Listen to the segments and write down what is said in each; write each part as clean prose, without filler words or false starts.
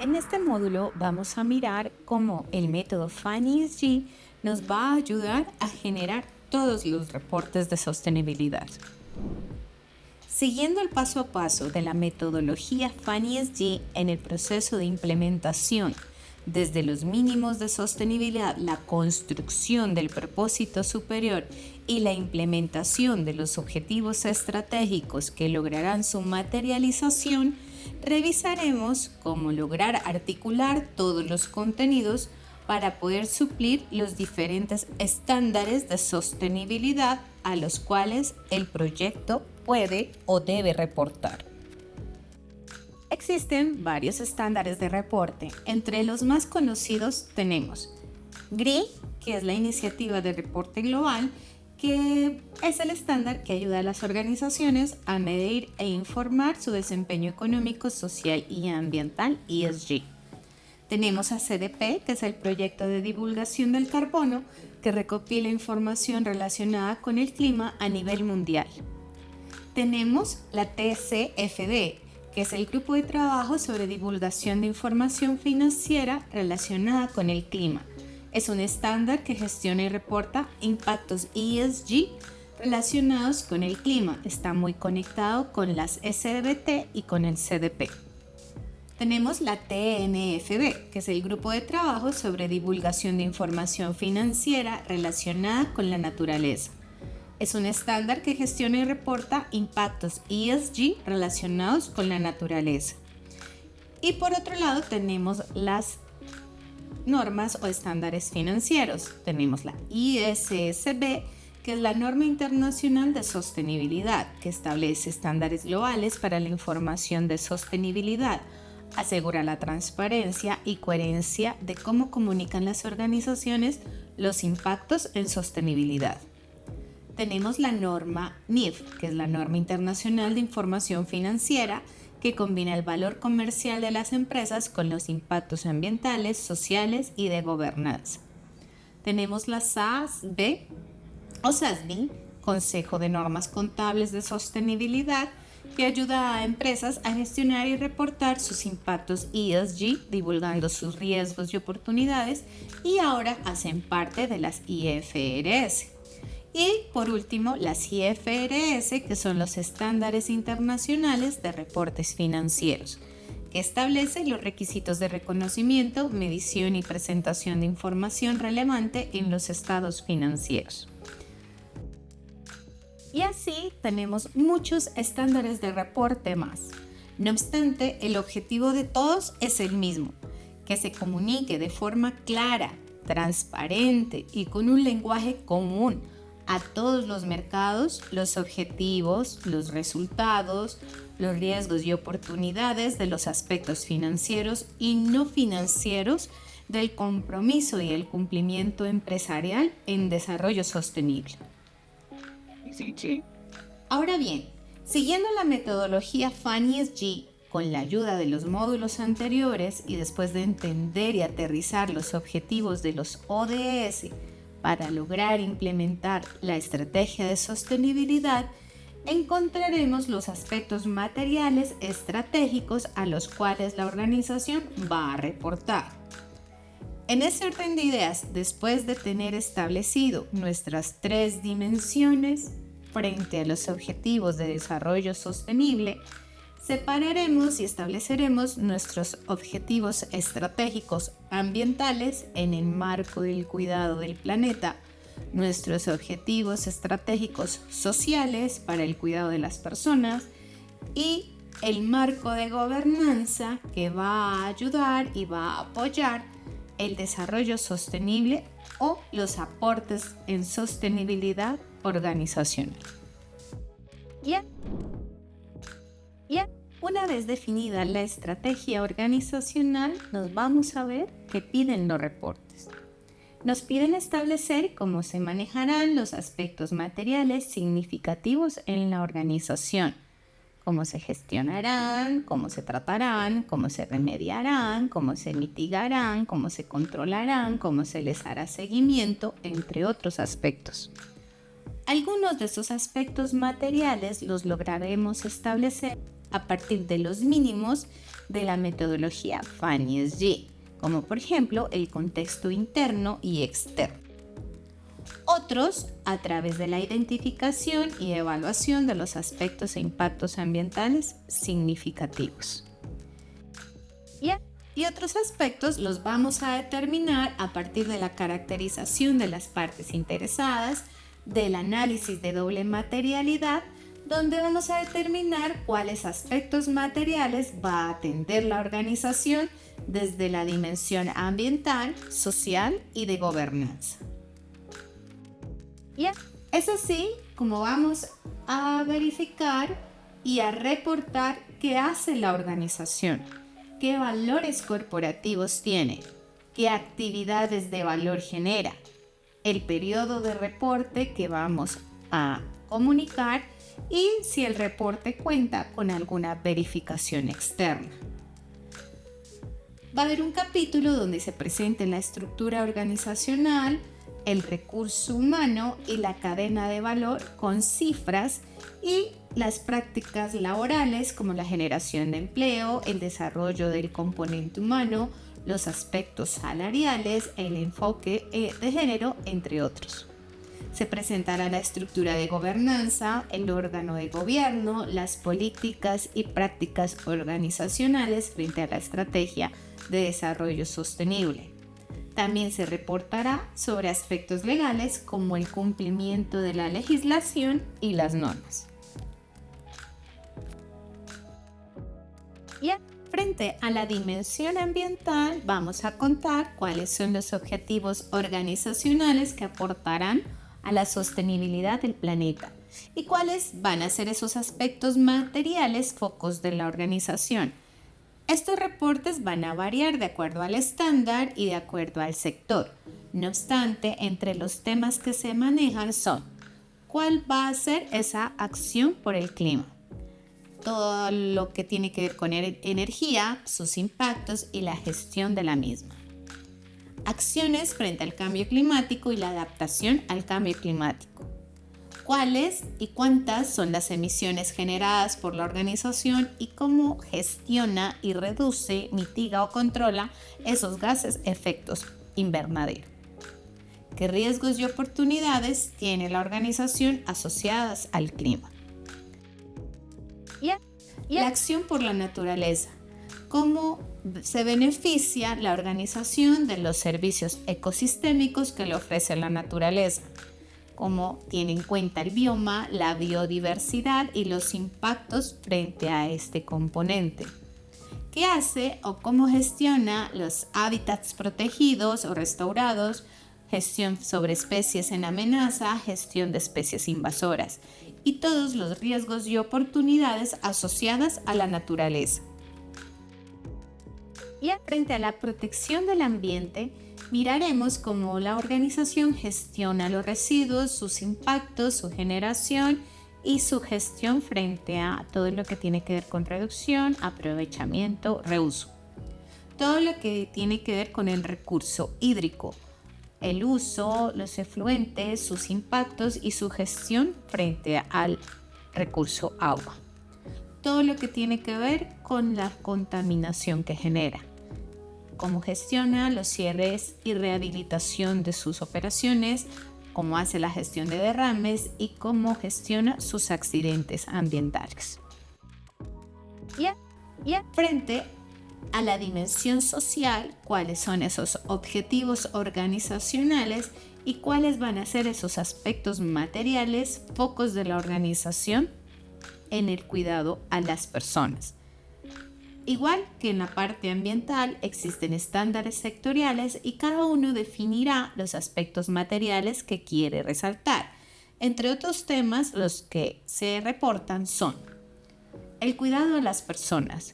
En este módulo vamos a mirar cómo el método FANESG nos va a ayudar a generar todos los reportes de sostenibilidad. Siguiendo el paso a paso de la metodología FANESG en el proceso de implementación, desde los mínimos de sostenibilidad, la construcción del propósito superior y la implementación de los objetivos estratégicos que lograrán su materialización, revisaremos cómo lograr articular todos los contenidos para poder suplir los diferentes estándares de sostenibilidad a los cuales el proyecto puede o debe reportar. Existen varios estándares de reporte. Entre los más conocidos tenemos GRI, que es la iniciativa de reporte global, que es el estándar que ayuda a las organizaciones a medir e informar su desempeño económico, social y ambiental, ESG. Tenemos a CDP, que es el proyecto de divulgación del carbono, que recopila información relacionada con el clima a nivel mundial. Tenemos la TCFD, que es el grupo de trabajo sobre divulgación de información financiera relacionada con el clima. Es un estándar que gestiona y reporta impactos ESG relacionados con el clima. Está muy conectado con las SBT y con el CDP. Tenemos la TNFD, que es el grupo de trabajo sobre divulgación de información financiera relacionada con la naturaleza. Es un estándar que gestiona y reporta impactos ESG relacionados con la naturaleza. Y por otro lado tenemos las normas o estándares financieros. Tenemos la ISSB, que es la Norma Internacional de Sostenibilidad, que establece estándares globales para la información de sostenibilidad, asegura la transparencia y coherencia de cómo comunican las organizaciones los impactos en sostenibilidad. Tenemos la norma NIF, que es la Norma Internacional de Información Financiera, que combina el valor comercial de las empresas con los impactos ambientales, sociales y de gobernanza. Tenemos la SASB o SASB, Consejo de Normas Contables de Sostenibilidad, que ayuda a empresas a gestionar y reportar sus impactos ESG, divulgando sus riesgos y oportunidades, y ahora hacen parte de las IFRS. Y por último, las IFRS, que son los estándares internacionales de reportes financieros, que establecen los requisitos de reconocimiento, medición y presentación de información relevante en los estados financieros. Y así tenemos muchos estándares de reporte más. No obstante, el objetivo de todos es el mismo: que se comunique de forma clara, transparente y con un lenguaje común a todos los mercados, los objetivos, los resultados, los riesgos y oportunidades de los aspectos financieros y no financieros del compromiso y el cumplimiento empresarial en desarrollo sostenible. Ahora bien, siguiendo la metodología FANESG, con la ayuda de los módulos anteriores y después de entender y aterrizar los objetivos de los ODS, para lograr implementar la estrategia de sostenibilidad, encontraremos los aspectos materiales estratégicos a los cuales la organización va a reportar. En ese orden de ideas, después de tener establecido nuestras 3 dimensiones frente a los objetivos de desarrollo sostenible, separaremos y estableceremos nuestros objetivos estratégicos ambientales en el marco del cuidado del planeta, nuestros objetivos estratégicos sociales para el cuidado de las personas y el marco de gobernanza que va a ayudar y va a apoyar el desarrollo sostenible o los aportes en sostenibilidad organizacional. Una vez definida la estrategia organizacional, nos vamos a ver qué piden los reportes. Nos piden establecer cómo se manejarán los aspectos materiales significativos en la organización, cómo se gestionarán, cómo se tratarán, cómo se remediarán, cómo se mitigarán, cómo se controlarán, cómo se les hará seguimiento, entre otros aspectos. Algunos de esos aspectos materiales los lograremos establecer a partir de los mínimos de la metodología FANIES-Y, como por ejemplo el contexto interno y externo. Otros a través de la identificación y evaluación de los aspectos e impactos ambientales significativos. Y otros aspectos los vamos a determinar a partir de la caracterización de las partes interesadas, del análisis de doble materialidad, donde vamos a determinar cuáles aspectos materiales va a atender la organización desde la dimensión ambiental, social y de gobernanza. Es así como vamos a verificar y a reportar qué hace la organización, qué valores corporativos tiene, qué actividades de valor genera, el periodo de reporte que vamos a comunicar y si el reporte cuenta con alguna verificación externa. Va a haber un capítulo donde se presente la estructura organizacional, el recurso humano y la cadena de valor con cifras y las prácticas laborales como la generación de empleo, el desarrollo del componente humano, los aspectos salariales, el enfoque de género, entre otros. Se presentará la estructura de gobernanza, el órgano de gobierno, las políticas y prácticas organizacionales frente a la estrategia de desarrollo sostenible. También se reportará sobre aspectos legales como el cumplimiento de la legislación y las normas. Frente a la dimensión ambiental, vamos a contar cuáles son los objetivos organizacionales que aportarán a la sostenibilidad del planeta y cuáles van a ser esos aspectos materiales focos de la organización. Estos reportes van a variar de acuerdo al estándar y de acuerdo al sector. No obstante, entre los temas que se manejan son: ¿cuál va a ser esa acción por el clima? Todo lo que tiene que ver con energía, sus impactos y la gestión de la misma. Acciones frente al cambio climático y la adaptación al cambio climático. ¿Cuáles y cuántas son las emisiones generadas por la organización y cómo gestiona y reduce, mitiga o controla esos gases efectos invernadero? ¿Qué riesgos y oportunidades tiene la organización asociadas al clima? La acción por la naturaleza. ¿Cómo se beneficia la organización de los servicios ecosistémicos que le ofrece la naturaleza? ¿Cómo tiene en cuenta el bioma, la biodiversidad y los impactos frente a este componente? ¿Qué hace o cómo gestiona los hábitats protegidos o restaurados? Gestión sobre especies en amenaza, gestión de especies invasoras y todos los riesgos y oportunidades asociadas a la naturaleza. Y frente a la protección del ambiente, miraremos cómo la organización gestiona los residuos, sus impactos, su generación y su gestión frente a todo lo que tiene que ver con reducción, aprovechamiento, reuso. Todo lo que tiene que ver con el recurso hídrico, el uso, los efluentes, sus impactos y su gestión frente al recurso agua. Todo lo que tiene que ver con la contaminación que genera. Cómo gestiona los cierres y rehabilitación de sus operaciones, cómo hace la gestión de derrames y cómo gestiona sus accidentes ambientales. Y frente a la dimensión social, cuáles son esos objetivos organizacionales y cuáles van a ser esos aspectos materiales, focos de la organización en el cuidado a las personas. Igual que en la parte ambiental, existen estándares sectoriales y cada uno definirá los aspectos materiales que quiere resaltar. Entre otros temas, los que se reportan son el cuidado a las personas,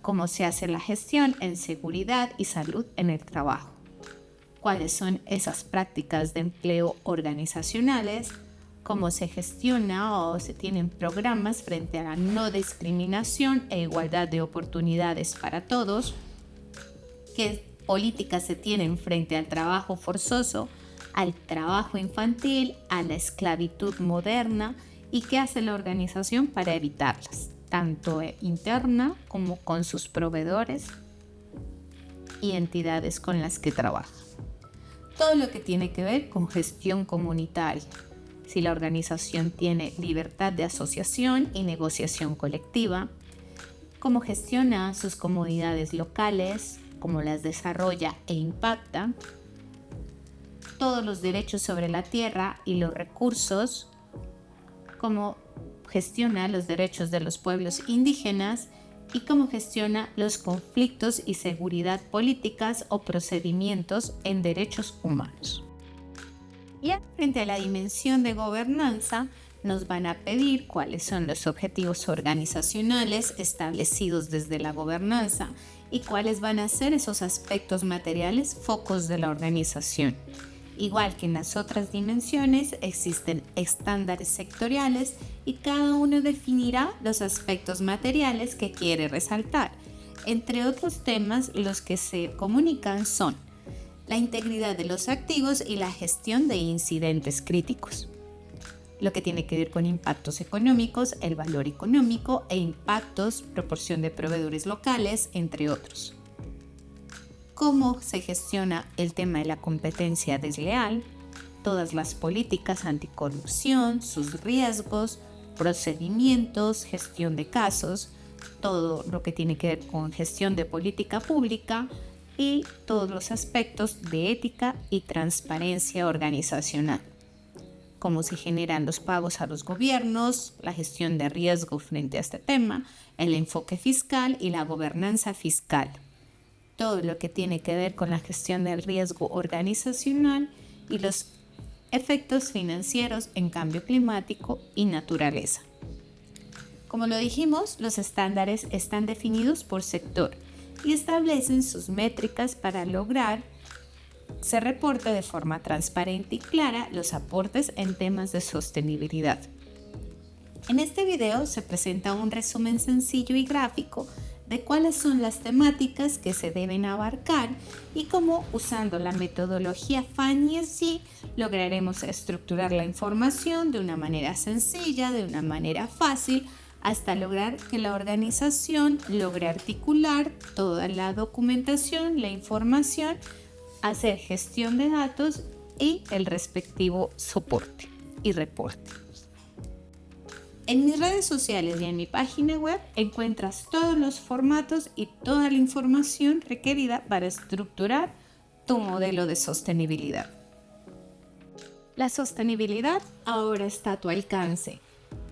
cómo se hace la gestión en seguridad y salud en el trabajo, cuáles son esas prácticas de empleo organizacionales, cómo se gestiona o se tienen programas frente a la no discriminación e igualdad de oportunidades para todos, qué políticas se tienen frente al trabajo forzoso, al trabajo infantil, a la esclavitud moderna y qué hace la organización para evitarlas. tanto interna como con sus proveedores y entidades con las que trabaja. Todo lo que tiene que ver con gestión comunitaria, si la organización tiene libertad de asociación y negociación colectiva, cómo gestiona sus comunidades locales, cómo las desarrolla e impacta, todos los derechos sobre la tierra y los recursos, cómo gestiona los derechos de los pueblos indígenas y cómo gestiona los conflictos y seguridad políticas o procedimientos en derechos humanos. Y frente a la dimensión de gobernanza, nos van a pedir cuáles son los objetivos organizacionales establecidos desde la gobernanza y cuáles van a ser esos aspectos materiales focos de la organización. Igual que en las otras dimensiones, existen estándares sectoriales y cada uno definirá los aspectos materiales que quiere resaltar. Entre otros temas, los que se comunican son la integridad de los activos y la gestión de incidentes críticos. Lo que tiene que ver con impactos económicos, el valor económico e impactos, proporción de proveedores locales, entre otros. Cómo se gestiona el tema de la competencia desleal, todas las políticas anticorrupción, sus riesgos, procedimientos, gestión de casos, todo lo que tiene que ver con gestión de política pública y todos los aspectos de ética y transparencia organizacional. Cómo se generan los pagos a los gobiernos, la gestión de riesgo frente a este tema, el enfoque fiscal y la gobernanza fiscal. Todo lo que tiene que ver con la gestión del riesgo organizacional y los efectos financieros en cambio climático y naturaleza. Como lo dijimos, los estándares están definidos por sector y establecen sus métricas para lograr se reporte de forma transparente y clara los aportes en temas de sostenibilidad. En este video se presenta un resumen sencillo y gráfico de cuáles son las temáticas que se deben abarcar y cómo, usando la metodología FAN-ESG, lograremos estructurar la información de una manera sencilla, de una manera fácil, hasta lograr que la organización logre articular toda la documentación, la información, hacer gestión de datos y el respectivo soporte y reporte. En mis redes sociales y en mi página web encuentras todos los formatos y toda la información requerida para estructurar tu modelo de sostenibilidad. La sostenibilidad ahora está a tu alcance.